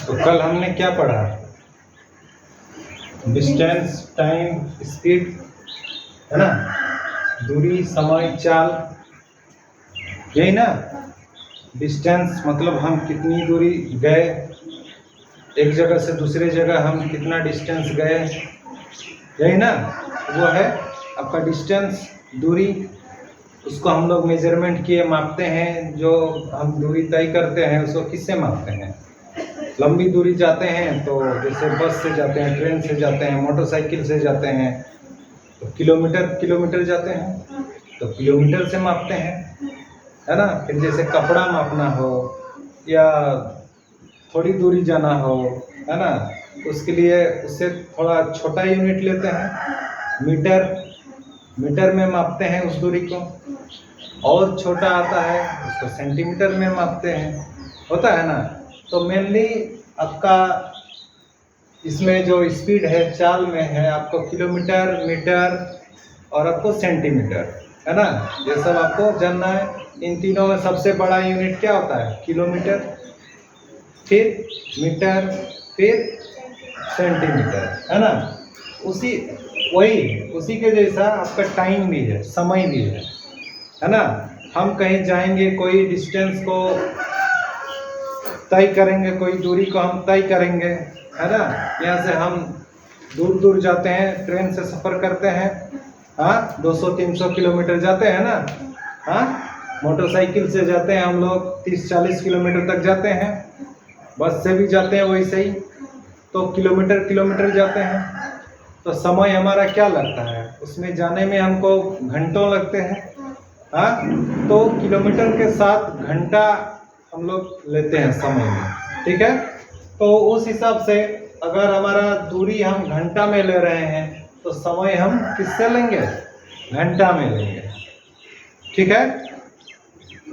तो कल हमने क्या पढ़ा? डिस्टेंस, टाइम, स्पीड, है ना, दूरी, समय, चाल, यही ना। डिस्टेंस मतलब हम कितनी दूरी गए, एक जगह से दूसरे जगह हम कितना डिस्टेंस गए, यही ना। वो है आपका डिस्टेंस, दूरी। उसको हम लोग मेजरमेंट किए मापते हैं। जो हम दूरी तय करते हैं उसको किससे मापते हैं? लंबी दूरी जाते हैं तो जैसे बस से जाते हैं, ट्रेन से जाते हैं, मोटरसाइकिल से जाते हैं, तो किलोमीटर जाते हैं तो किलोमीटर से मापते हैं, है ना। फिर जैसे कपड़ा मापना हो या थोड़ी दूरी जाना हो, है ना, उसके लिए उससे थोड़ा छोटा यूनिट लेते हैं, मीटर में मापते हैं उस दूरी को। और छोटा आता है उसको सेंटीमीटर में मापते हैं, होता है ना। तो मेनली आपका इसमें जो स्पीड है, चाल में है, आपको किलोमीटर, मीटर और आपको सेंटीमीटर, है ना। ये सब आपको जानना है। इन तीनों में सबसे बड़ा यूनिट क्या होता है? किलोमीटर, फिर मीटर, फिर सेंटीमीटर, है ना। उसी के जैसा आपका टाइम भी है, समय भी है ना। हम कहीं जाएंगे, कोई डिस्टेंस को तय करेंगे, कोई दूरी को हम तय करेंगे, है ना। यहाँ से हम दूर जाते हैं, ट्रेन से सफ़र करते हैं, हाँ, 200-300 किलोमीटर जाते हैं ना। हाँ, मोटरसाइकिल से जाते हैं हम लोग 30-40 किलोमीटर तक जाते हैं, बस से भी जाते हैं वैसे ही, तो किलोमीटर जाते हैं। तो समय हमारा क्या लगता है? उसमें जाने में हमको घंटों लगते हैं, हाँ। तो किलोमीटर के साथ घंटा हम लोग लेते हैं समय में, ठीक है। तो उस हिसाब से अगर हमारा दूरी हम घंटा में ले रहे हैं तो समय हम किससे लेंगे? घंटा में लेंगे, ठीक है।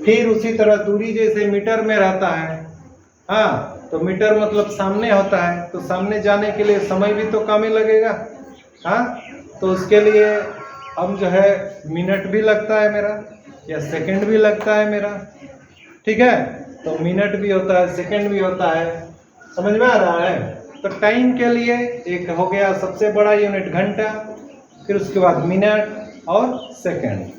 फिर उसी तरह दूरी जैसे मीटर में रहता है, हाँ, तो मीटर मतलब सामने होता है, तो सामने जाने के लिए समय भी तो कम ही लगेगा, हाँ। तो उसके लिए हम जो है मिनट भी लगता है मेरा, या सेकंड भी लगता है मेरा, ठीक है। तो मिनट भी होता है, सेकंड भी होता है, समझ में आ रहा है। तो टाइम के लिए एक हो गया सबसे बड़ा यूनिट घंटा, फिर उसके बाद मिनट और सेकंड,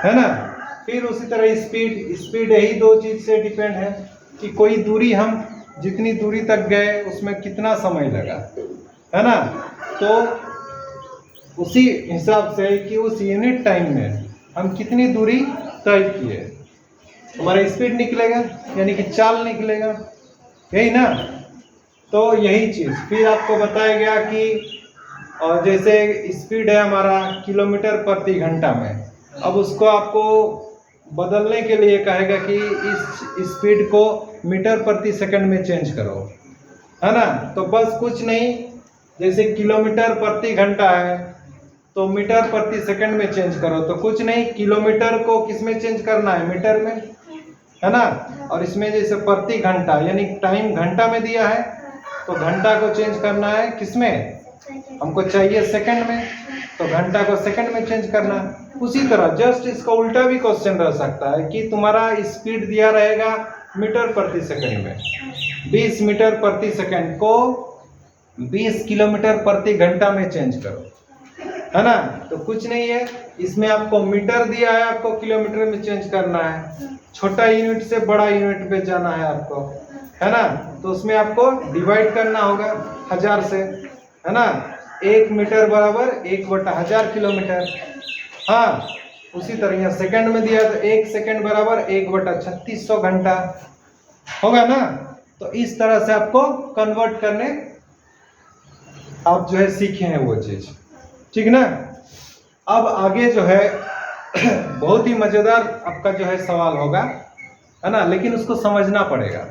है ना। फिर उसी तरह स्पीड यही दो चीज से डिपेंड है कि कोई दूरी हम जितनी दूरी तक गए उसमें कितना समय लगा, है ना। तो उसी हिसाब से कि उस यूनिट टाइम में हम कितनी दूरी तय किए, हमारा स्पीड निकलेगा, यानी कि चाल निकलेगा, यही ना। तो यही चीज़ फिर आपको बताया गया कि और जैसे स्पीड है हमारा किलोमीटर प्रति घंटा में, अब उसको आपको बदलने के लिए कहेगा कि इस स्पीड को मीटर प्रति सेकंड में चेंज करो, है ना। तो बस कुछ नहीं, जैसे किलोमीटर प्रति घंटा है तो मीटर प्रति सेकंड में चेंज करो, तो कुछ नहीं, किलोमीटर को किस में चेंज करना है? मीटर में, है ना। और इसमें जैसे प्रति घंटा यानी टाइम घंटा में दिया है, तो घंटा को चेंज करना है किसमें? हमको चाहिए सेकंड में, तो घंटा को सेकंड में चेंज करना। उसी तरह जस्ट इसका उल्टा भी क्वेश्चन रह सकता है कि तुम्हारा स्पीड दिया रहेगा मीटर प्रति सेकंड में, 20 मीटर प्रति सेकंड को 20 किलोमीटर प्रति घंटा में चेंज करो, है ना। तो कुछ नहीं है, इसमें आपको मीटर दिया है, आपको किलोमीटर में चेंज करना है, छोटा यूनिट से बड़ा यूनिट पे जाना है आपको, है ना। तो उसमें आपको डिवाइड करना होगा 1000 से, है ना। 1 मीटर बराबर 1/1000 किलोमीटर, हाँ। उसी तरह यहाँ सेकंड में दिया तो 1 सेकंड बराबर 1/3600 घंटा होगा ना। तो इस तरह से आपको कन्वर्ट करने आप जो है सीखे हैं वो चीज, ठीक ना। अब आगे जो है बहुत ही मजेदार आपका जो है सवाल होगा, है ना, लेकिन उसको समझना पड़ेगा।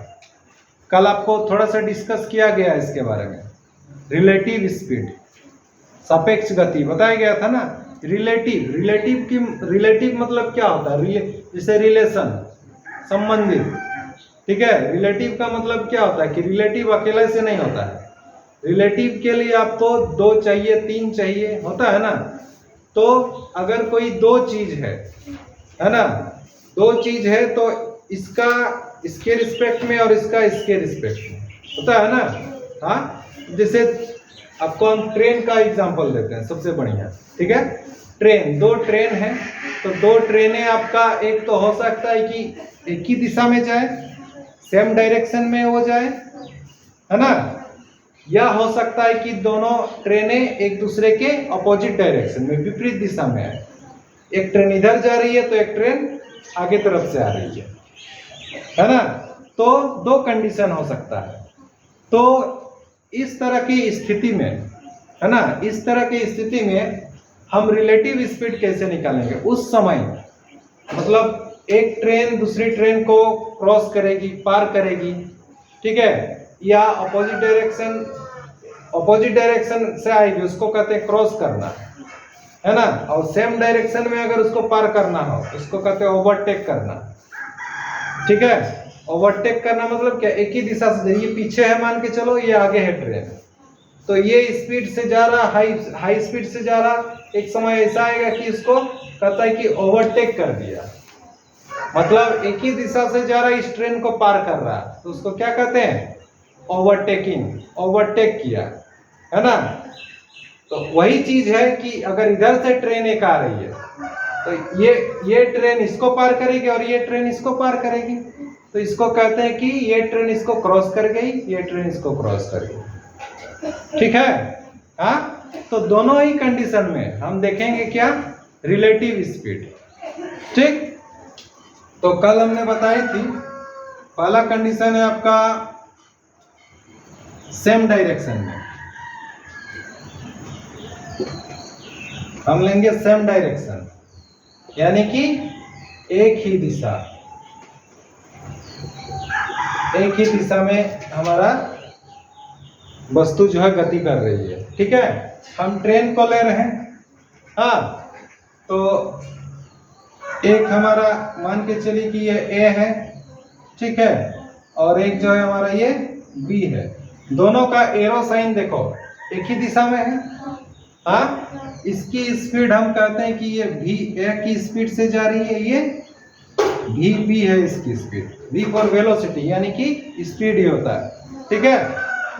कल आपको थोड़ा सा डिस्कस किया गया इसके बारे में, रिलेटिव स्पीड, सापेक्ष गति बताया गया था ना। रिलेटिव मतलब क्या होता है? जैसे रिलेशन, संबंधित, ठीक है। रिलेटिव का मतलब क्या होता है कि रिलेटिव अकेले से नहीं होता है, रिलेटिव के लिए आपको 2 चाहिए, 3 चाहिए, होता है ना। तो अगर कोई 2 चीज है ना, 2 चीज है तो इसका इसके रिस्पेक्ट में और इसका इसके रिस्पेक्ट में, होता है ना। हाँ, जैसे आपको हम ट्रेन का एग्जांपल देते हैं सबसे बढ़िया, ठीक है। ट्रेन, दो ट्रेन है, तो दो ट्रेनें आपका एक तो हो सकता है कि एक ही दिशा में जाए, सेम डायरेक्शन में हो जाए, है ना, या हो सकता है कि दोनों ट्रेनें एक दूसरे के अपोजिट डायरेक्शन में, विपरीत दिशा में है। एक ट्रेन इधर जा रही है तो एक ट्रेन आगे तरफ से आ रही है ना। तो दो कंडीशन हो सकता है। तो इस तरह की स्थिति में, है ना, इस तरह की स्थिति में हम रिलेटिव स्पीड कैसे निकालेंगे उस समय, मतलब एक ट्रेन दूसरी ट्रेन को क्रॉस करेगी, पार करेगी, ठीक है, या अपोजिट डायरेक्शन से आएगी, उसको कहते हैं क्रॉस करना, है ना। और सेम डायरेक्शन में अगर उसको पार करना हो उसको कहते हैं ओवरटेक करना, ठीक है। ओवरटेक करना मतलब क्या, एक ही दिशा से, ये पीछे है मान के चलो, ये आगे है ट्रेन, तो ये स्पीड से जा रहा, हाई स्पीड से जा रहा, एक समय ऐसा आएगा कि इसको कहता है कि ओवरटेक कर दिया, मतलब एक ही दिशा से जा रहा, इस ट्रेन को पार कर रहा, तो उसको क्या कहते हैं, ओवरटेकिंग, ओवरटेक किया, है ना। तो वही चीज है कि अगर इधर से ट्रेन एक आ रही है तो ये ट्रेन इसको पार करेगी और ये ट्रेन इसको पार करेगी, तो इसको कहते हैं कि ये ट्रेन इसको क्रॉस कर गई, ये ट्रेन इसको क्रॉस कर गई, ठीक है। हाँ, तो दोनों ही कंडीशन में हम देखेंगे क्या, रिलेटिव स्पीड, ठीक। तो कल हमने बताई थी, पहला कंडीशन है आपका सेम डायरेक्शन में, हम लेंगे सेम डायरेक्शन, यानी कि एक ही दिशा में हमारा वस्तु जो है गति कर रही है, ठीक है। हम ट्रेन को ले रहे हैं, हाँ, तो एक हमारा मान के चलिए कि ये ए है, ठीक है, और एक जो है हमारा ये बी है। दोनों का एरो साइन देखो एक ही दिशा में है, हाँ। इसकी स्पीड हम कहते हैं कि ये भी ए की स्पीड से जा रही है, ये भी बी है इसकी स्पीड, बी फॉर वेलोसिटी, यानी कि स्पीड ही होता है, ठीक है।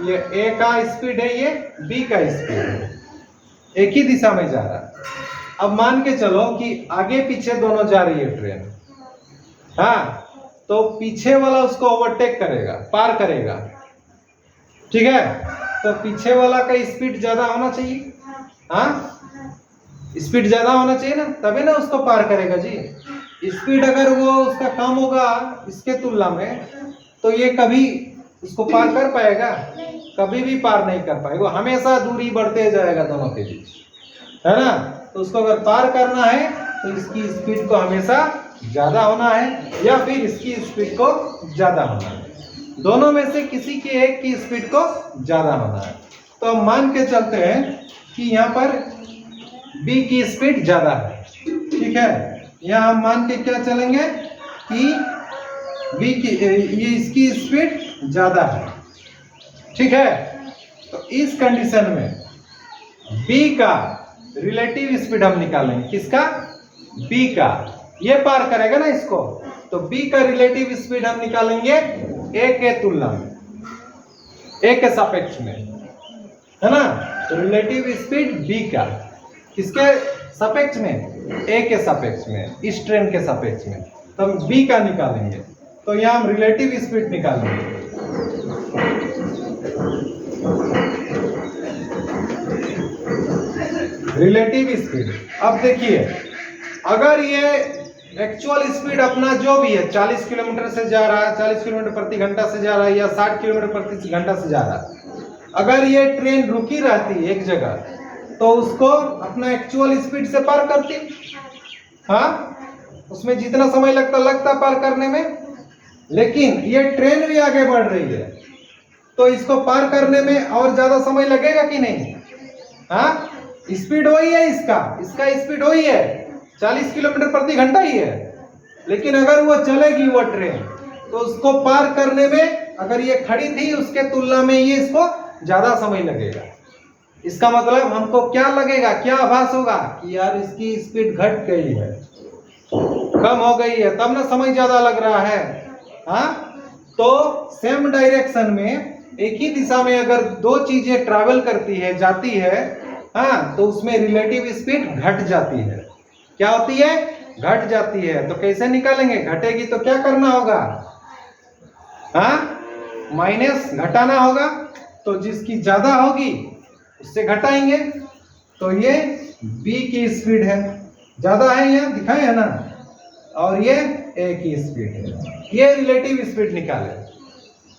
ये ए का स्पीड है, ये बी का स्पीड है, एक ही दिशा में जा रहा है। अब मान के चलो कि आगे पीछे दोनों जा रही है ट्रेन, हाँ, तो पीछे वाला उसको ओवरटेक करेगा, पार करेगा, ठीक है। तो पीछे वाला का स्पीड ज्यादा होना चाहिए, हाँ, स्पीड ज्यादा होना चाहिए ना, तभी ना उसको पार करेगा जी। स्पीड अगर वो उसका कम होगा इसके तुलना में, तो ये कभी उसको पार कर पाएगा, कभी भी पार नहीं कर पाएगा, हमेशा दूरी बढ़ते जाएगा दोनों के बीच, है ना। तो उसको अगर पार करना है तो इसकी स्पीड को हमेशा ज्यादा होना है या फिर इसकी स्पीड को ज्यादा होना है, दोनों में से किसी की एक की स्पीड को ज्यादा होना है। तो हम मान के चलते हैं कि यहाँ पर बी की स्पीड ज्यादा है, ठीक है। यहाँ हम मान के क्या चलेंगे कि बी की ये इसकी स्पीड ज्यादा है, ठीक है। तो इस कंडीशन में बी का रिलेटिव स्पीड हम निकालेंगे, किसका, बी का, ये पार करेगा ना इसको, तो बी का रिलेटिव स्पीड हम निकालेंगे ए के तुलना में, ए के सापेक्ष में, है ना। तो रिलेटिव स्पीड बी का किसके सापेक्ष में, ए के सापेक्ष में, इस ट्रेन के सापेक्ष में, तो हम बी का निकालेंगे। तो यहाँ हम रिलेटिव स्पीड निकालेंगे, रिलेटिव स्पीड। अब देखिए, अगर ये एक्चुअल स्पीड अपना जो भी है 40 किलोमीटर से जा रहा है, 40 किलोमीटर प्रति घंटा से जा रहा है, या 60 किलोमीटर प्रति घंटा से जा रहा है, अगर ये ट्रेन रुकी रहती एक जगह तो उसको अपना एक्चुअल स्पीड से पार करती, हाँ, उसमें जितना समय लगता पार करने में। लेकिन ये ट्रेन भी आगे बढ़ रही है तो इसको पार करने में और ज्यादा समय लगेगा कि नहीं, हाँ। स्पीड वही है, इसका स्पीड वही है, 40 किलोमीटर प्रति घंटा ही है। लेकिन अगर वो चलेगी वो ट्रेन, तो उसको पार करने में, अगर ये खड़ी थी उसके तुलना में ये इसको ज्यादा समय लगेगा। इसका मतलब हमको क्या लगेगा, क्या आभास होगा कि यार इसकी स्पीड घट गई है, कम हो गई है, तब ना समय ज्यादा लग रहा है, हाँ। तो सेम डायरेक्शन में एक ही दिशा में अगर दो चीजें ट्रैवल करती है, जाती है, हाँ, तो उसमें रिलेटिव स्पीड घट जाती है। क्या होती है? घट जाती है। तो कैसे निकालेंगे? घटेगी तो क्या करना होगा? हाँ, माइनस घटाना होगा। तो जिसकी ज्यादा होगी उससे घटाएंगे। तो ये b की स्पीड है, ज्यादा है, यहाँ दिखाए है ना, और ये a की स्पीड है। ये रिलेटिव स्पीड निकाले।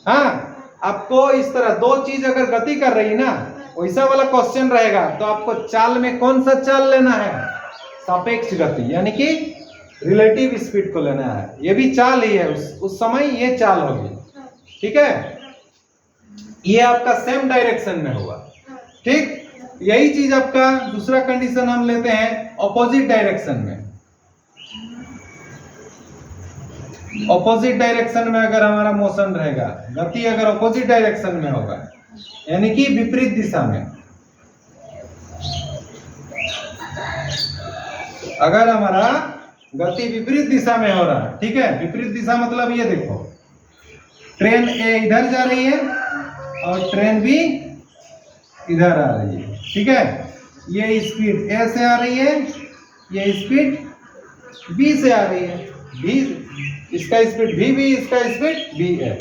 हाँ, आपको इस तरह दो चीज अगर गति कर रही ना, वैसा वाला क्वेश्चन रहेगा, तो आपको चाल में कौन सा चाल लेना है? सापेक्ष गति, यानी कि रिलेटिव स्पीड को लेना है। ये भी चाल ही है, उस समय ये चाल होगी। ठीक है, ये आपका सेम डायरेक्शन में होगा। ठीक, यही चीज आपका दूसरा कंडीशन हम लेते हैं ऑपोजिट डायरेक्शन में। ऑपोजिट डायरेक्शन में अगर हमारा मोशन रहेगा, गति अगर ऑपोजिट डायरेक्शन में होगा, यानी कि विपरीत दिशा में, अगर हमारा गति विपरीत दिशा में हो रहा है, ठीक है, विपरीत दिशा मतलब ये देखो, ट्रेन ए इधर जा रही है और ट्रेन बी इधर आ रही है। ठीक है, ये स्पीड ए से आ रही है, ये स्पीड बी से आ रही है। बी, इसका स्पीड भी, इसका स्पीड भी है।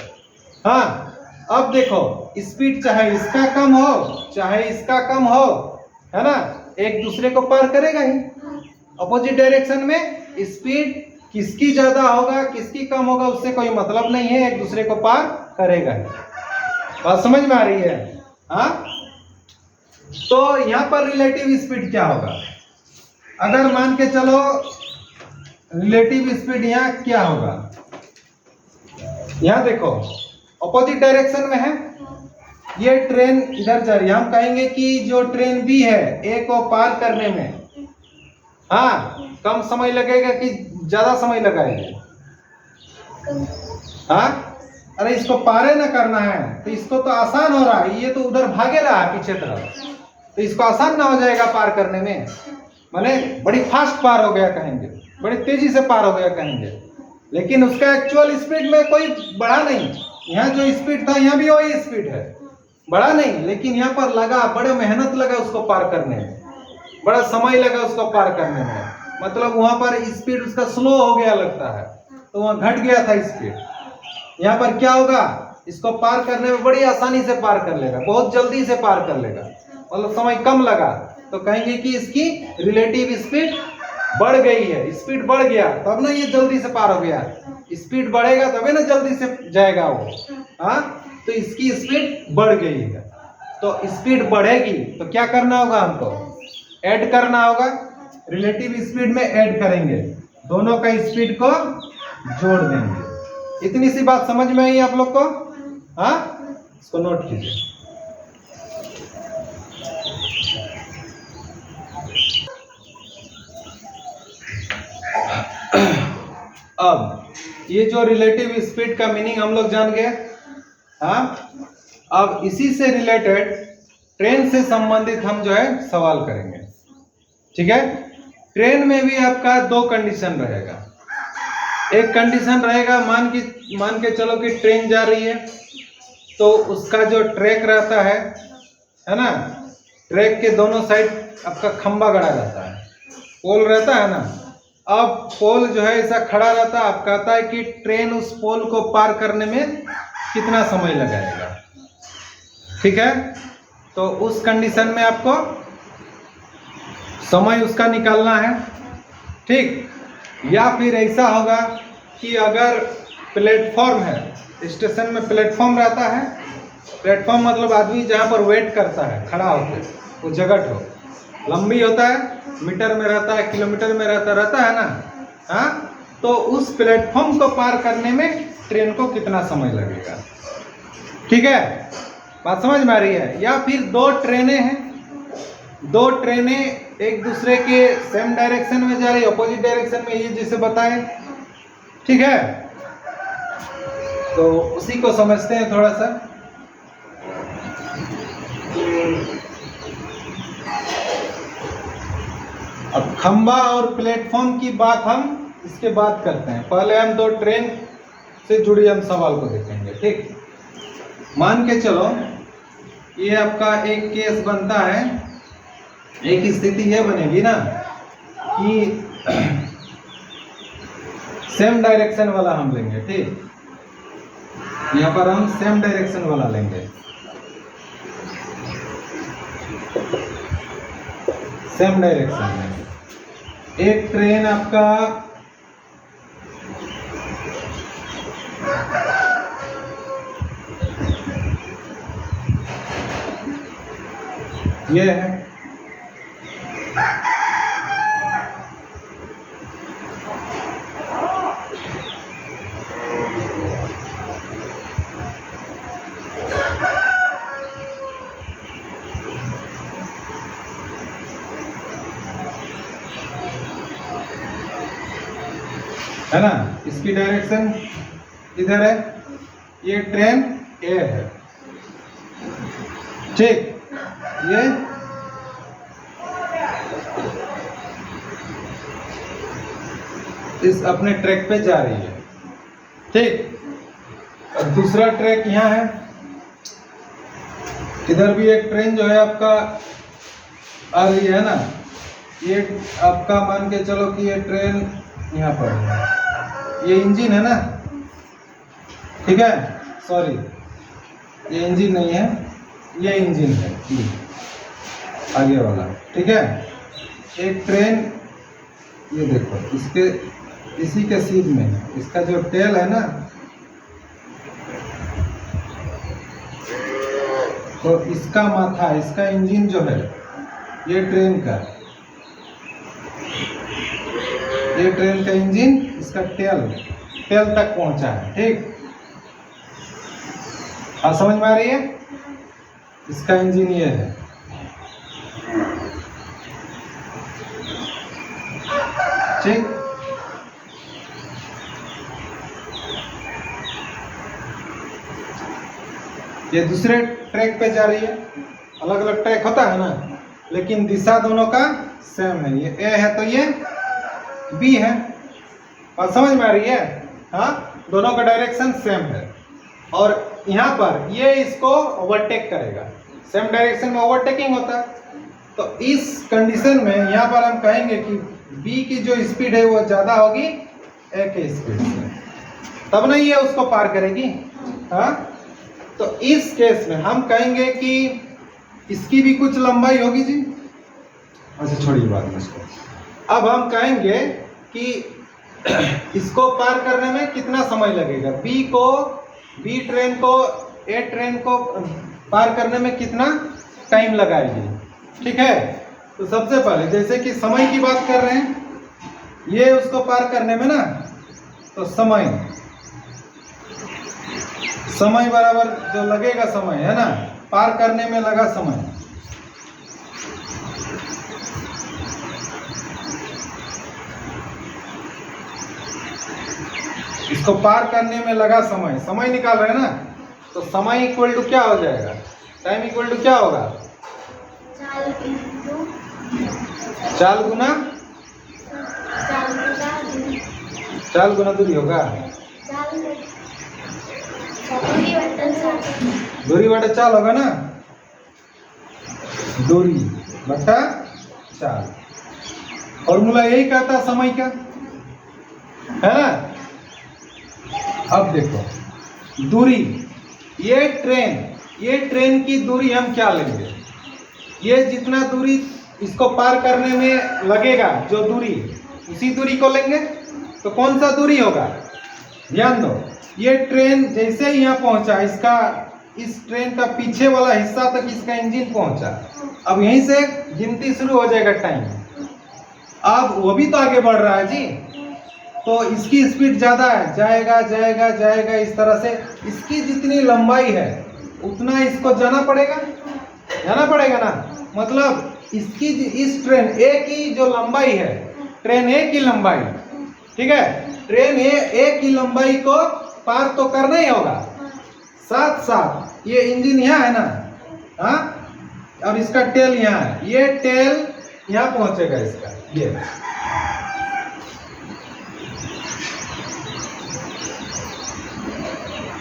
हाँ, अब देखो, स्पीड चाहे इसका कम हो चाहे इसका कम हो, है ना, एक दूसरे को पार करेगा ही। अपोजिट डायरेक्शन में स्पीड किसकी ज्यादा होगा किसकी कम होगा उससे कोई मतलब नहीं है, एक दूसरे को पार करेगा ही। बात समझ में आ रही है? हाँ, तो यहाँ पर रिलेटिव स्पीड क्या होगा? अगर मान के चलो रिलेटिव स्पीड यहाँ क्या होगा? यहाँ देखो, अपोजिट डायरेक्शन में है, ये ट्रेन इधर जा रही है, हम कहेंगे कि जो ट्रेन बी है, ए को पार करने में हाँ कम समय लगेगा कि ज्यादा समय लगाएगा? हाँ, अरे इसको पारे ना करना है तो इसको तो आसान हो रहा है, ये तो उधर भागे रहा है पीछे तरफ, तो इसको आसान ना हो जाएगा पार करने में, माने बड़ी फास्ट पार हो गया कहेंगे, बड़ी तेजी से पार हो गया कहेंगे, लेकिन उसका एक्चुअल स्पीड में कोई बढ़ा नहीं। यहाँ जो स्पीड था यहाँ भी वही स्पीड है, बढ़ा नहीं, लेकिन यहाँ पर लगा, बड़े मेहनत लगा उसको पार करने में, बड़ा समय लगा उसको पार करने में, मतलब वहां पर स्पीड उसका स्लो हो गया लगता है, तो वहां घट गया था स्पीड। यहाँ पर क्या होगा? इसको पार करने में बड़ी आसानी से पार कर लेगा, बहुत जल्दी से पार कर लेगा, मतलब समय कम लगा, तो कहेंगे कि इसकी रिलेटिव स्पीड बढ़ गई है, स्पीड बढ़ गया तब ना ये जल्दी से पार हो गया, स्पीड बढ़ेगा तभी ना जल्दी से जाएगा वो। हाँ, तो इसकी स्पीड बढ़ गई है, तो स्पीड बढ़ेगी तो क्या करना होगा? हमको ऐड करना होगा, रिलेटिव स्पीड में ऐड करेंगे, दोनों का स्पीड को जोड़ देंगे। इतनी सी बात समझ में आई आप लोग को? हाँ, इसको नोट कीजिए। अब ये जो रिलेटिव स्पीड का मीनिंग हम लोग जान गए। हाँ, अब इसी से रिलेटेड ट्रेन से संबंधित हम जो है सवाल करेंगे। ठीक है, ट्रेन में भी आपका दो कंडीशन रहेगा। एक कंडीशन रहेगा, मान के चलो कि ट्रेन जा रही है, तो उसका जो ट्रैक रहता है ना, ट्रैक के दोनों साइड आपका खंबा गड़ा रहता है, पोल रहता है ना। अब पोल जो है ऐसा खड़ा रहता है, आप कहता है कि ट्रेन उस पोल को पार करने में कितना समय लगाएगा। ठीक है, तो उस कंडीशन में आपको समय उसका निकालना है। ठीक, या फिर ऐसा होगा कि अगर प्लेटफॉर्म है, स्टेशन में प्लेटफॉर्म रहता है, प्लेटफॉर्म मतलब आदमी जहाँ पर वेट करता है खड़ा होकर, वो जगह हो लंबी होता है, मीटर में रहता है, किलोमीटर में रहता है ना। हाँ, तो उस प्लेटफॉर्म को पार करने में ट्रेन को कितना समय लगेगा। ठीक है, बात समझ में आ रही है? या फिर दो ट्रेनें हैं, दो ट्रेनें एक दूसरे के सेम डायरेक्शन में जा रही, अपोजिट डायरेक्शन में, ये जैसे बताए। ठीक है, तो उसी को समझते हैं थोड़ा सा। अब खंबा और प्लेटफॉर्म की बात हम इसके बाद करते हैं, पहले हम दो ट्रेन से जुड़ी हम सवाल को देखेंगे। ठीक, मान के चलो ये आपका एक केस बनता है, एक स्थिति ये बनेगी ना कि सेम डायरेक्शन वाला हम लेंगे, ठीक। यहाँ पर हम सेम डायरेक्शन वाला लेंगे, सेम डायरेक्शन में एक ट्रेन आपका ये है, है ना। इसकी डायरेक्शन इधर है, ये ट्रेन ए है, ठीक। ये इस अपने ट्रैक पे जा रही है, ठीक। और दूसरा ट्रैक यहाँ है, इधर भी एक ट्रेन जो है आपका आ रही है ना। ये आपका मान के चलो कि ये ट्रेन यहाँ पर है, ये इंजन है ना, ठीक है। सॉरी, ये इंजन नहीं है, ये इंजन है, आगे वाला, ठीक है। एक ट्रेन ये देखो, इसके इसी के सीध में है, इसका जो टेल है ना, तो इसका माथा, इसका इंजन जो है, ये ट्रेन का इंजन, इसका टेल तक पहुंचा है, ठीक। हाँ, समझ में आ रही है। इसका इंजन ये है, ठीक। ये दूसरे ट्रैक पे जा रही है, अलग अलग ट्रैक होता है ना, लेकिन दिशा दोनों का सेम है। ये ए है तो ये बी है, और समझ में आ रही है। हाँ, दोनों का डायरेक्शन सेम है, और यहाँ पर ये इसको ओवरटेक करेगा, सेम डायरेक्शन में ओवरटेकिंग होता है। तो इस कंडीशन में यहाँ पर हम कहेंगे कि बी की जो स्पीड है वो ज़्यादा होगी ए के स्पीड से, तब ना ये उसको पार करेगी। हाँ, तो इस केस में हम कहेंगे कि इसकी भी कुछ लंबाई होगी जी। अच्छा, छोड़िए बात में इसको। अब हम कहेंगे कि इसको पार करने में कितना समय लगेगा, बी ट्रेन को ए ट्रेन को पार करने में कितना टाइम लगाएगी, ठीक है। तो सबसे पहले जैसे कि समय की बात कर रहे हैं, ये उसको पार करने में ना, तो समय बराबर जो लगेगा समय है ना, पार करने में लगा समय, इसको पार करने में लगा समय निकाल रहे हैं ना, तो समय इक्वल टू क्या हो जाएगा, टाइम इक्वल टू क्या होगा, चाल गुना दूरी होगा, दूरी बटा चाल होगा ना, दूरी बटा चाल। फॉर्मूला यही कहता है समय का, है ना। अब देखो दूरी, ये ट्रेन की दूरी हम क्या लेंगे, ये जितना दूरी इसको पार करने में लगेगा जो दूरी, उसी दूरी को लेंगे। तो कौन सा दूरी होगा, ध्यान दो, ये ट्रेन जैसे ही यहाँ पहुंचा, इस ट्रेन का पीछे वाला हिस्सा तक इसका इंजन पहुंचा, अब यहीं से गिनती शुरू हो जाएगा टाइम। अब वो भी तो आगे बढ़ रहा है जी, तो इसकी स्पीड ज्यादा है, जाएगा इस तरह से। इसकी जितनी लंबाई है उतना इसको जाना पड़ेगा ना। मतलब इस ट्रेन ए की जो लंबाई है, ट्रेन ए की लंबाई, ठीक है, ट्रेन ए की लंबाई को पार तो करना ही होगा, साथ साथ ये इंजन यहाँ है ना, हाँ, और इसका टेल यहाँ है, ये टेल यहाँ पहुंचेगा इसका,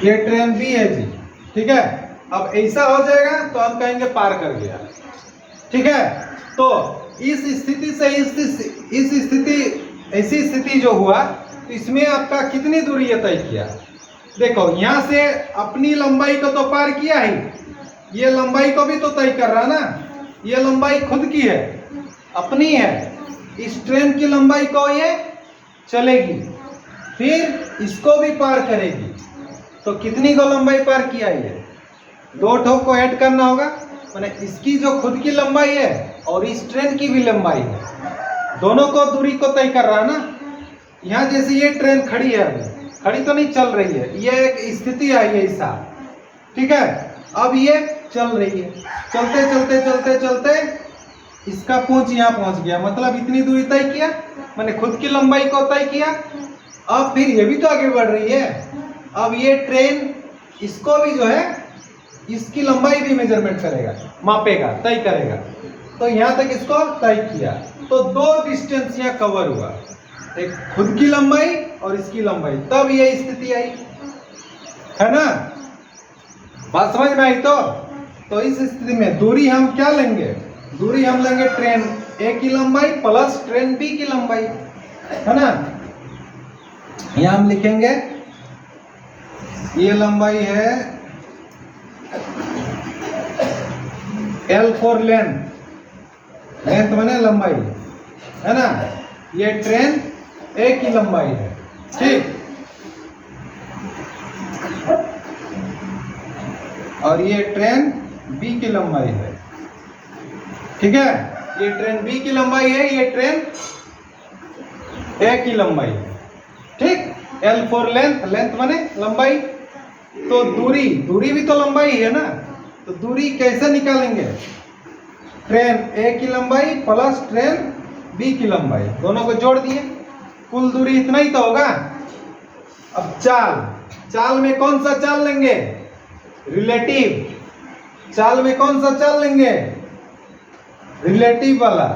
ये ट्रेन बी है जी, ठीक है, अब ऐसा हो जाएगा तो हम कहेंगे पार कर गया। ठीक है, तो इस स्थिति से इस स्थिति, ऐसी स्थिति जो हुआ तो इसमें आपका कितनी दूरी ये तय किया। देखो यहां से अपनी लंबाई को तो पार किया ही, ये लंबाई को भी तो तय कर रहा ना, ये लंबाई खुद की है, अपनी है, इस ट्रेन की लंबाई को ये चलेगी, फिर इसको भी पार करेगी, तो कितनी को लंबाई पार किया ये, दो ठो को ऐड करना होगा, माने इसकी जो खुद की लंबाई है और इस ट्रेन की भी लंबाई है, दोनों को दूरी को तय कर रहा है ना। यहाँ जैसे ये ट्रेन खड़ी है, अभी खड़ी तो नहीं चल रही है, ये एक स्थिति आई है ऐसा। ठीक है, अब ये चल रही है, चलते चलते चलते चलते इसका पूंछ यहाँ पहुंच गया, मतलब इतनी दूरी तय किया, मैंने खुद की लंबाई को तय किया। अब फिर ये भी तो आगे बढ़ रही है, अब ये ट्रेन इसको भी जो है इसकी लंबाई भी मेजरमेंट करेगा, मापेगा, तय करेगा, तो यहाँ तक इसको तय किया, तो दो डिस्टेंस यहाँ कवर हुआ, एक खुद की लंबाई और इसकी लंबाई, तब ये स्थिति आई, है ना। बात समझ में आई? तो इस स्थिति में दूरी हम क्या लेंगे, दूरी हम लेंगे ट्रेन ए की लंबाई प्लस ट्रेन बी की लंबाई, है ना। यहां हम लिखेंगे ये लंबाई है L फॉर लेंथ, लेंथ माने लंबाई, है ना। ये ट्रेन ए की लंबाई है, ठीक, और ये ट्रेन बी की लंबाई है। ठीक है, ये ट्रेन बी की लंबाई है, ये ट्रेन ए की लंबाई है, ठीक। L फॉर लेंथ, लेंथ माने लंबाई, तो दूरी, दूरी भी तो लंबाई है ना, तो दूरी कैसे निकालेंगे, ट्रेन ए की लंबाई प्लस ट्रेन बी की लंबाई, दोनों को जोड़ दिए, कुल दूरी इतना ही तो होगा। अब चाल, चाल में कौन सा चाल लेंगे, रिलेटिव, चाल में कौन सा चाल लेंगे, रिलेटिव वाला।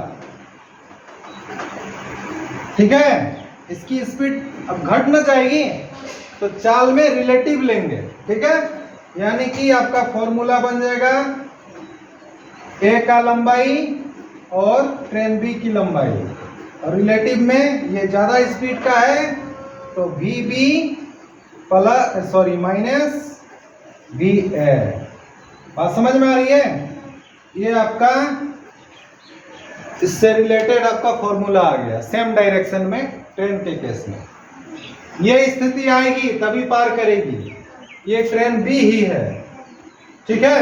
ठीक है, इसकी स्पीड अब घट ना जाएगी, तो चाल में रिलेटिव लेंगे। ठीक है, यानी कि आपका फॉर्मूला बन जाएगा ए का लंबाई और ट्रेन बी की लंबाई, और रिलेटिव में ये ज्यादा स्पीड का है तो V B plus sorry minus V A. बात समझ में आ रही है? ये आपका इससे रिलेटेड आपका फॉर्मूला आ गया, सेम डायरेक्शन में ट्रेन के केस में ये स्थिति आएगी तभी पार करेगी, ये ट्रेन बी ही है। ठीक है,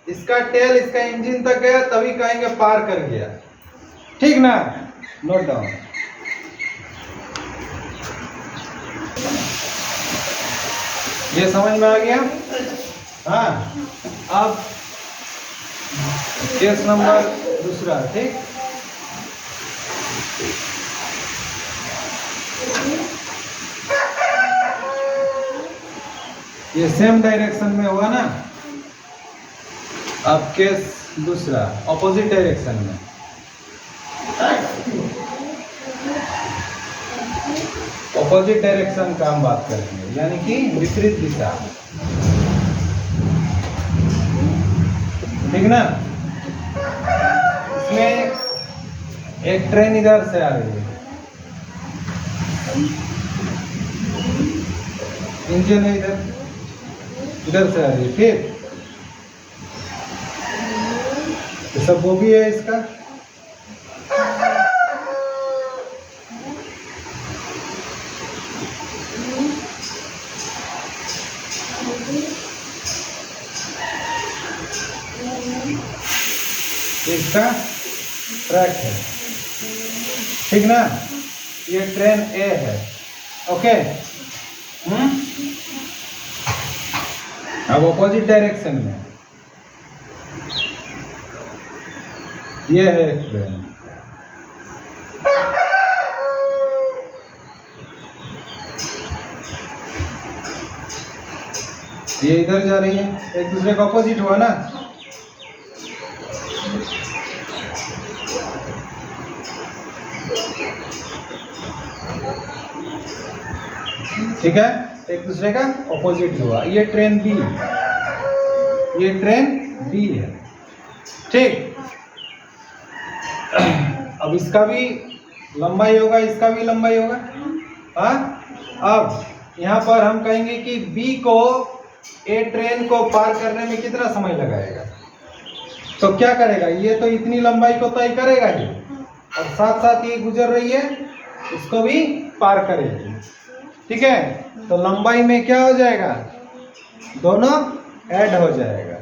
इसका टेल इसका इंजन तक गया तभी कहेंगे पार कर गया, ठीक ना। Note down. ये समझ में आ गया? हाँ, अब केस नंबर दूसरा, ठीक। ये सेम डायरेक्शन में हुआ ना। अब केस दूसरा ऑपोजिट डायरेक्शन में, ऑपोजिट डायरेक्शन का हम बात करेंगे, यानी कि विपरीत दिशा, ठीक ना। इसमें एक ट्रेन इधर से आ रही है, इंजन है इधर, इधर से आ रही है, फिर ये सब बोगी है इसका, इसका ट्रैक है, ठीक ना। ये ट्रेन ए है, ओके। अब ऑपोजिट डायरेक्शन में ये है ट्रेन, ये इधर जा रही है, एक दूसरे का ऑपोजिट हुआ ना। ठीक है, एक दूसरे का ऑपोजिट हुआ। ये ट्रेन बी, ये ट्रेन बी है, ठीक। अब इसका भी लंबाई होगा, इसका भी लंबाई होगा। हाँ, अब यहाँ पर हम कहेंगे कि बी को ए ट्रेन को पार करने में कितना समय लगाएगा। तो क्या करेगा, ये तो इतनी लंबाई को तय करेगा ही, और साथ साथ ये गुजर रही है, इसको भी पार करेगी, ठीक है। तो लंबाई में क्या हो जाएगा, दोनों ऐड हो जाएगा,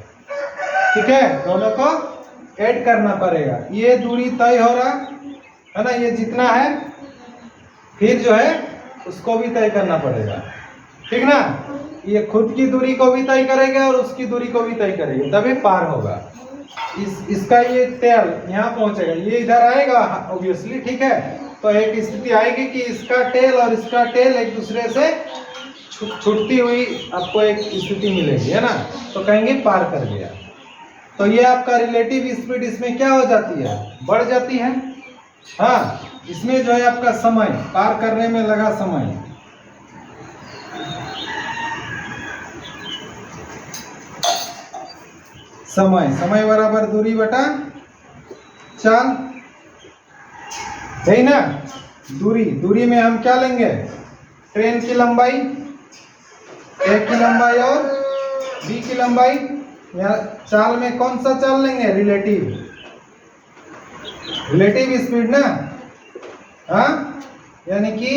ठीक है। दोनों को ऐड करना पड़ेगा। ये दूरी तय हो रहा है ना, ये जितना है, फिर जो है उसको भी तय करना पड़ेगा, ठीक ना। ये खुद की दूरी को भी तय करेगा और उसकी दूरी को भी तय करेगा, तभी पार होगा। इसका ये टेल यहाँ पहुंचेगा, ये इधर आएगा ऑब्वियसली, ठीक है। तो एक स्थिति आएगी कि इसका टेल और इसका टेल एक दूसरे से छूटती हुई आपको एक स्थिति मिलेगी, है ना। तो कहेंगे पार कर गया। तो ये आपका रिलेटिव स्पीड इसमें क्या हो जाती है, बढ़ जाती है। हाँ, इसमें जो है आपका समय, पार करने में लगा समय, समय बराबर दूरी बटा चाल, है ना। दूरी में हम क्या लेंगे, ट्रेन की लंबाई, ए की लंबाई और बी की लंबाई, या चाल में कौन सा चाल लेंगे, रिलेटिव स्पीड ना। हाँ, यानी कि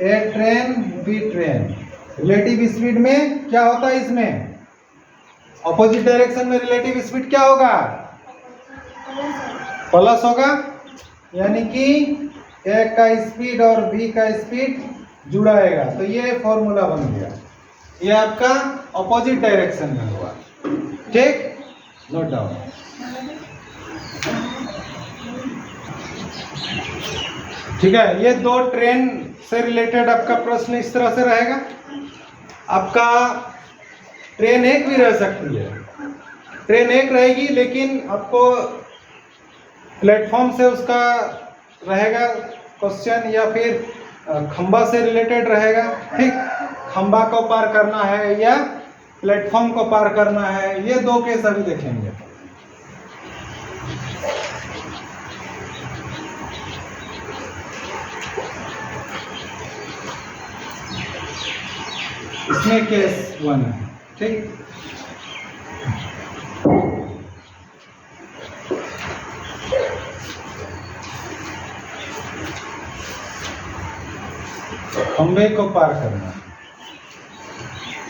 A train B train, relative speed में क्या होता है, इसमें ऑपोजिट डायरेक्शन में रिलेटिव स्पीड क्या होगा, प्लस होगा। यानी कि ए का स्पीड और बी का स्पीड जुड़ाएगा, तो ये फॉर्मूला बन गया। ये आपका ऑपोजिट डायरेक्शन में हुआ, ठीक, नोट डाउन। ठीक है, ये दो ट्रेन से रिलेटेड आपका प्रश्न इस तरह से रहेगा। आपका ट्रेन एक भी रह सकती है, ट्रेन एक रहेगी, लेकिन आपको प्लेटफॉर्म से उसका रहेगा क्वेश्चन, या फिर खंबा से रिलेटेड रहेगा, ठीक। खंबा को पार करना है या प्लेटफॉर्म को पार करना है, ये दो केस अभी देखेंगे। इसमें केस 1 है, ठीक। खंबे को पार करना,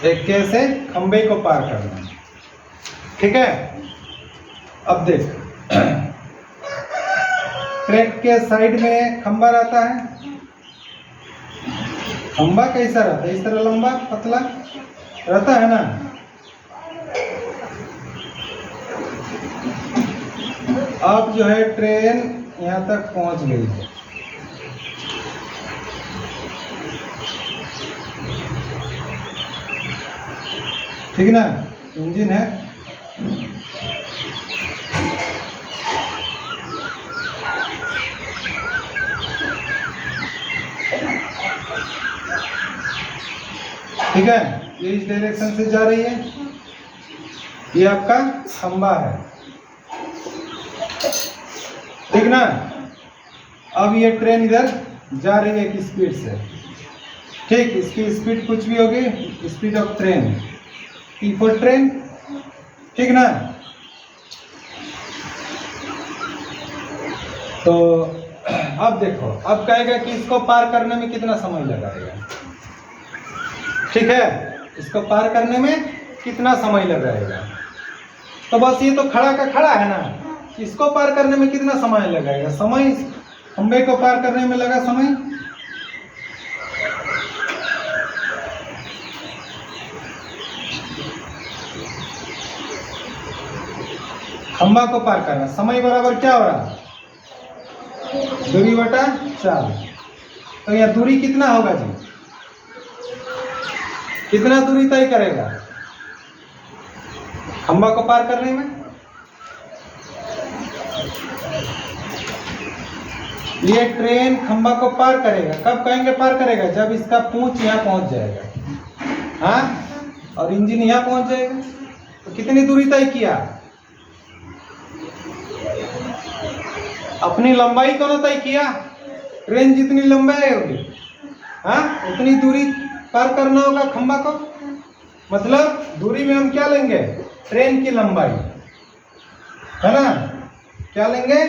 एक केस है खंबे को पार करना, ठीक है। अब देख, ट्रैक के साइड में खंबा रहता है। खंबा कैसा रहता है, इस तरह लंबा पतला रहता है ना। अब जो है ट्रेन यहाँ तक पहुंच गई है, ठीक ना, इंजन है। ठीक है, ये इस डायरेक्शन से जा रही है, ये आपका खंबा है, ठीक ना। अब ये ट्रेन इधर जा रही है एक स्पीड से, ठीक। इसकी स्पीड कुछ भी होगी, speed of train, T for train, ठीक ना। तो अब देखो, अब कहेगा कि इसको पार करने में कितना समय लगाएगा, ठीक है। इसको पार करने में कितना समय लगाएगा, तो बस ये तो खड़ा का खड़ा है ना, इसको पार करने में कितना समय लगाएगा, समय खंबे को पार करने में लगा समय, खंबा को पार करना, समय बराबर क्या हो रहा, दूरी बटा चाल। तो यह दूरी कितना होगा जी, कितना दूरी तय करेगा खंबा को पार करने में। ये ट्रेन खंबा को पार करेगा, कब कहेंगे पार करेगा, जब इसका पूंछ यहाँ पहुंच जाएगा, हाँ, और इंजन यहाँ पहुंच जाएगा, तो कितनी दूरी तय किया? अपनी लंबाई को ना तय किया, ट्रेन जितनी लंबाई होगी हाँ उतनी दूरी पार करना होगा खंबा को। मतलब दूरी में हम क्या लेंगे? ट्रेन की लंबाई, है ना? क्या लेंगे?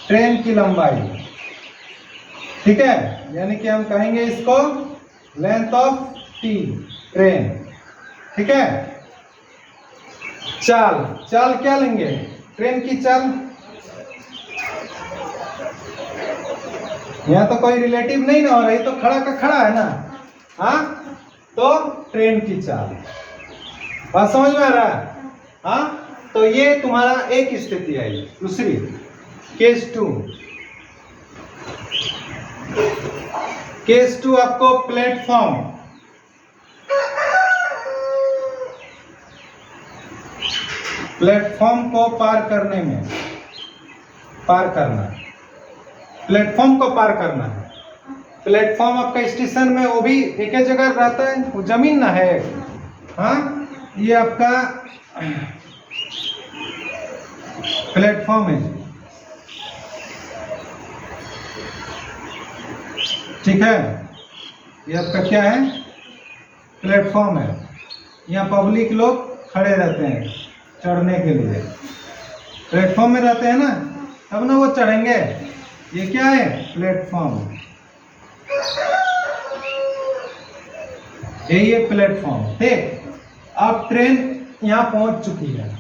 ट्रेन की लंबाई। ठीक है, यानी कि हम कहेंगे इसको लेंथ ऑफ टी, ट्रेन। ठीक है, चाल, चाल क्या लेंगे? ट्रेन की चाल। यहाँ तो कोई रिलेटिव नहीं ना हो रही, तो खड़ा का खड़ा है ना। हाँ, तो ट्रेन की चाल। बात समझ में आ रहा है? हाँ, तो ये तुम्हारा एक स्थिति आई। दूसरी केस 2। केस 2 आपको प्लेटफॉर्म, प्लेटफॉर्म को पार करने में, पार करना, प्लेटफॉर्म को पार करना है। प्लेटफॉर्म आपका स्टेशन में वो भी एक ही जगह रहता है, वो जमीन ना है। हाँ, ये आपका प्लेटफॉर्म है। ठीक है, ये आपका क्या है? प्लेटफॉर्म है। यहाँ पब्लिक लोग खड़े रहते हैं चढ़ने के लिए। प्लेटफॉर्म में रहते हैं ना, तब ना वो चढ़ेंगे। ये क्या है? प्लेटफॉर्म। यही है प्लेटफॉर्म। ठीक, अब ट्रेन यहाँ पहुंच चुकी है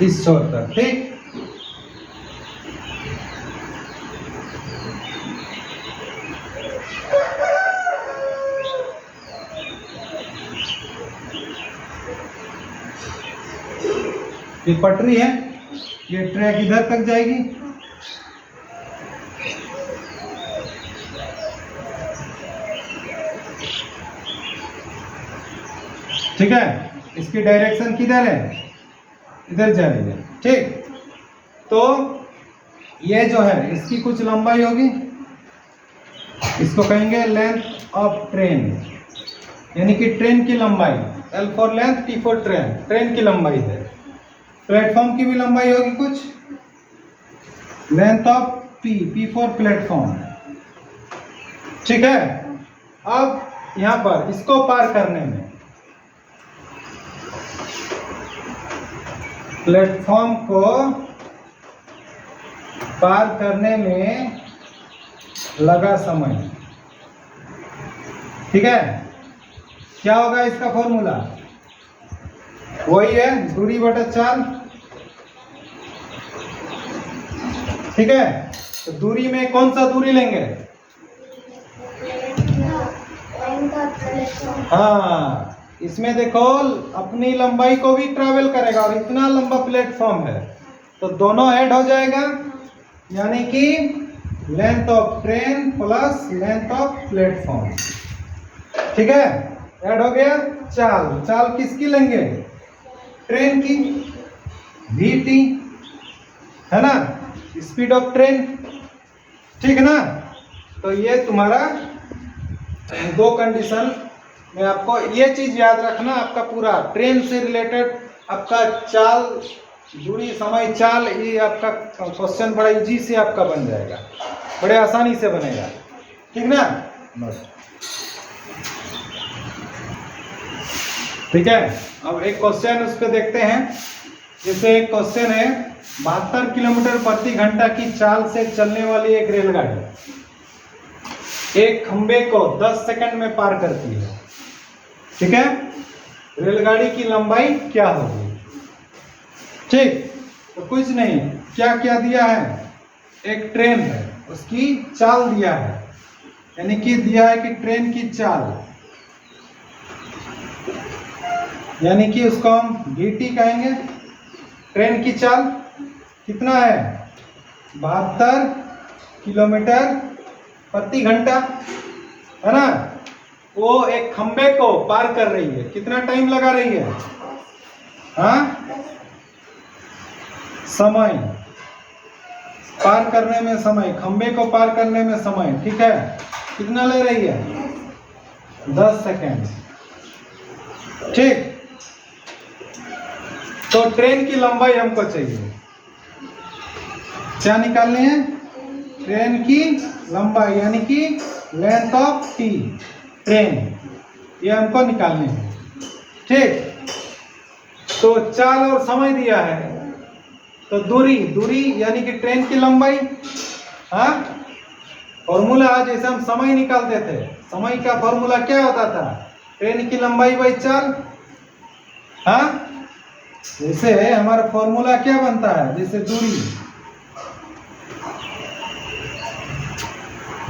इस छोर तक। ठीक, ये पटरी है, ये ट्रैक इधर तक जाएगी। ठीक है, इसकी डायरेक्शन किधर है? इधर जा रही है। ठीक, तो ये जो है इसकी कुछ लंबाई होगी, इसको कहेंगे लेंथ ऑफ ट्रेन, यानी कि ट्रेन की लंबाई। L for length, T for train, train की लंबाई है। प्लेटफॉर्म की भी लंबाई होगी कुछ, length of P, P for platform. ठीक है, अब यहां पर इसको पार करने में, प्लेटफॉर्म को पार करने में लगा समय। ठीक है, क्या होगा इसका फॉर्मूला? वही है, दूरी बटा चाल। ठीक है, तो दूरी में कौन सा दूरी लेंगे? हाँ, इसमें देखो अपनी लंबाई को भी ट्रैवल करेगा और इतना लंबा प्लेटफॉर्म है तो दोनों ऐड हो जाएगा, यानी कि length of train plus length of platform. ठीक है, ऐड हो गया। चाल, चाल किसकी लेंगे? ट्रेन की, VT, है ना, स्पीड ऑफ ट्रेन। ठीक है ना, तो ये तुम्हारा दो कंडीशन में आपको ये चीज याद रखना। आपका पूरा ट्रेन से रिलेटेड आपका चाल, दूरी, समय, चाल, ये आपका क्वेश्चन बड़ा इजी से आपका बन जाएगा, बड़े आसानी से बनेगा। ठीक ना, बस ठीक है। अब एक क्वेश्चन उस पर देखते हैं। जैसे एक क्वेश्चन है, 72 किलोमीटर प्रति घंटा की चाल से चलने वाली एक रेलगाड़ी एक खंबे को 10 सेकंड में पार करती है। ठीक है, रेलगाड़ी की लंबाई क्या होगी? ठीक, तो कुछ नहीं, क्या क्या दिया है? एक ट्रेन है, उसकी चाल दिया है, यानी कि दिया है कि ट्रेन की चाल, यानी कि उसको हम VT कहेंगे। ट्रेन की चाल कितना है? 72 किलोमीटर प्रति घंटा, है ना। वो एक खंबे को पार कर रही है, कितना टाइम लगा रही है? हाँ, समय, पार करने में समय, खंबे को पार करने में समय। ठीक है, कितना ले रही है? 10 सेकेंड। ठीक, तो ट्रेन की लंबाई हमको चाहिए, क्या निकालनी है? ट्रेन की लंबाई यानी कि लेंथ ऑफ टी, ट्रेन, ये हमको निकालनी है। ठीक, तो चाल और समय दिया है, तो दूरी, दूरी यानी कि ट्रेन की लंबाई। हाँ, फॉर्मूला जैसे हम समय निकालते थे, समय का फॉर्मूला क्या होता था? ट्रेन की लंबाई बाई चाल। हाँ, जैसे हमारा फॉर्मूला क्या बनता है? जैसे दूरी,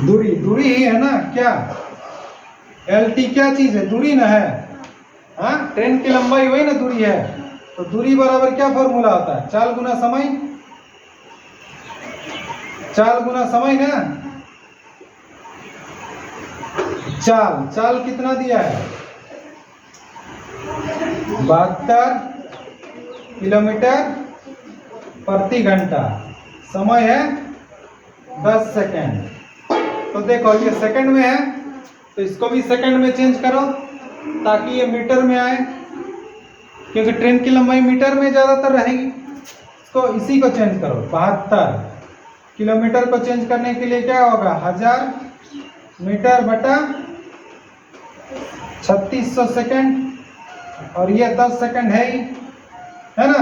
दूरी, दूरी ही है ना क्या? LT क्या चीज है? दूरी ना है। हाँ, ट्रेन की लंबाई वही ना दूरी है, तो दूरी बराबर क्या फॉर्मूला होता है? चाल गुना समय, चाल गुना समय ना। चाल, चाल कितना दिया है? 72 किलोमीटर प्रति घंटा, समय है 10 सेकेंड। तो देखो ये सेकंड में है, तो इसको भी सेकंड में चेंज करो ताकि ये मीटर में आए, क्योंकि ट्रेन की लंबाई मीटर में ज़्यादातर रहेगी। तो इसी को चेंज करो, 72 किलोमीटर को चेंज करने के लिए क्या होगा? 1000 मीटर बटा 3600 सेकेंड, और ये 10 सेकेंड है ही, है ना?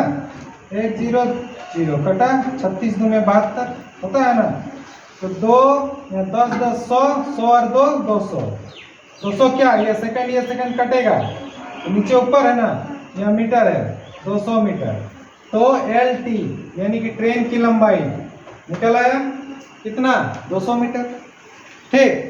100 कटा 36 दूने 72 होता है ना, तो 2 या 10 10 100, 100 और 2 200, 200 क्या? ये सेकंड कटेगा, तो नीचे ऊपर है ना, यह मीटर है, 200 मीटर। तो LT यानी कि ट्रेन की लंबाई निकल आया कितना? 200 मीटर। ठीक,